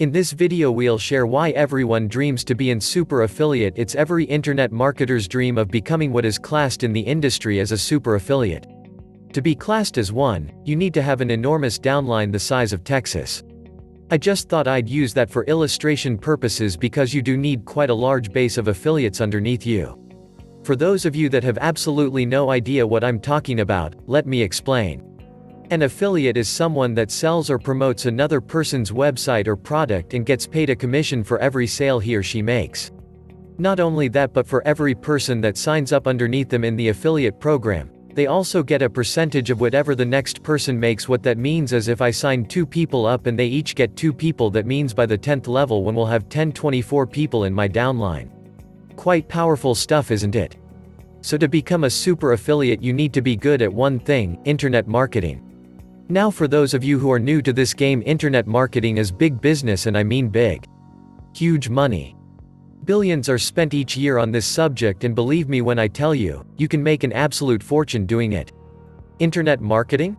In this video we'll share why everyone dreams to be an super affiliate. It's every internet marketer's dream of becoming what is classed in the industry as a super affiliate. To be classed as one, you need to have an enormous downline the size of Texas. I just thought I'd use that for illustration purposes because you do need quite a large base of affiliates underneath you. For those of you that have absolutely no idea what I'm talking about, let me explain. An affiliate is someone that sells or promotes another person's website or product and gets paid a commission for every sale he or she makes. Not only that, but for every person that signs up underneath them in the affiliate program, they also get a percentage of whatever the next person makes. What that means is if I sign 2 people up and they each get 2 people, that means by the 10th level one will have 24 people in my downline. Quite powerful stuff, isn't it? So to become a super affiliate you need to be good at one thing: internet marketing. Now for those of you who are new to this game, internet marketing is big business, and I mean big. Huge money. Billions are spent each year on this subject, and believe me when I tell you, you can make an absolute fortune doing it. Internet marketing?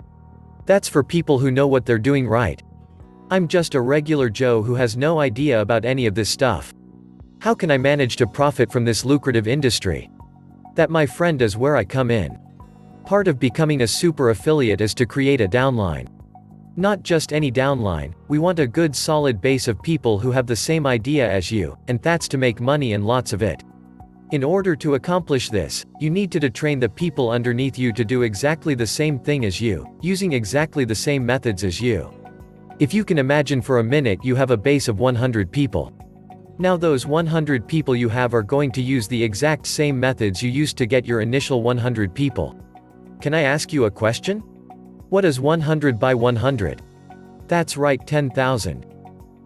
That's for people who know what they're doing, right? I'm just a regular Joe who has no idea about any of this stuff. How can I manage to profit from this lucrative industry? That, my friend, is where I come in. Part of becoming a super affiliate is to create a downline. Not just any downline, we want a good solid base of people who have the same idea as you, and that's to make money and lots of it. In order to accomplish this, you need to train the people underneath you to do exactly the same thing as you, using exactly the same methods as you. If you can imagine for a minute, you have a base of 100 people. Now those 100 people you have are going to use the exact same methods you used to get your initial 100 people. Can I ask you a question? What is 100 by 100? That's right, 10,000.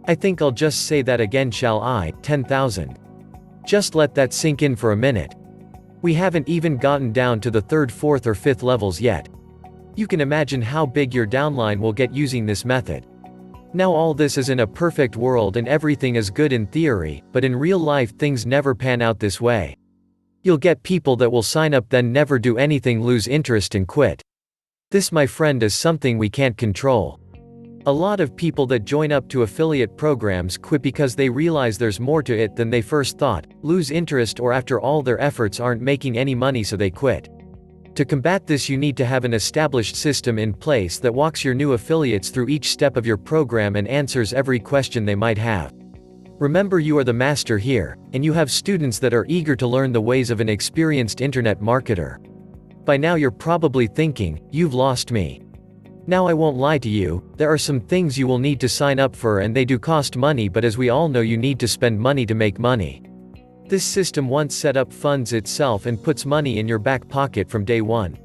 I think I'll just say that again, shall I? 10,000. Just let that sink in for a minute. We haven't even gotten down to the 3rd, 4th or 5th levels yet. You can imagine how big your downline will get using this method. Now all this is in a perfect world and everything is good in theory, but in real life things never pan out this way. You'll get people that will sign up, then never do anything, lose interest and quit. This, my friend, is something we can't control. A lot of people that join up to affiliate programs quit because they realize there's more to it than they first thought, lose interest, or after all their efforts aren't making any money, so they quit. To combat this, you need to have an established system in place that walks your new affiliates through each step of your program and answers every question they might have. Remember, you are the master here, and you have students that are eager to learn the ways of an experienced internet marketer. By now you're probably thinking, you've lost me. Now I won't lie to you, there are some things you will need to sign up for and they do cost money, but as we all know, you need to spend money to make money. This system, once set up, funds itself and puts money in your back pocket from day one.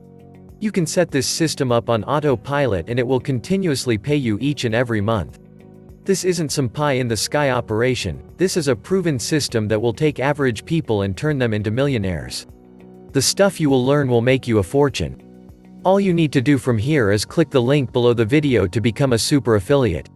You can set this system up on autopilot and it will continuously pay you each and every month. This isn't some pie-in-the-sky operation, this is a proven system that will take average people and turn them into millionaires. The stuff you will learn will make you a fortune. All you need to do from here is click the link below the video to become a super affiliate.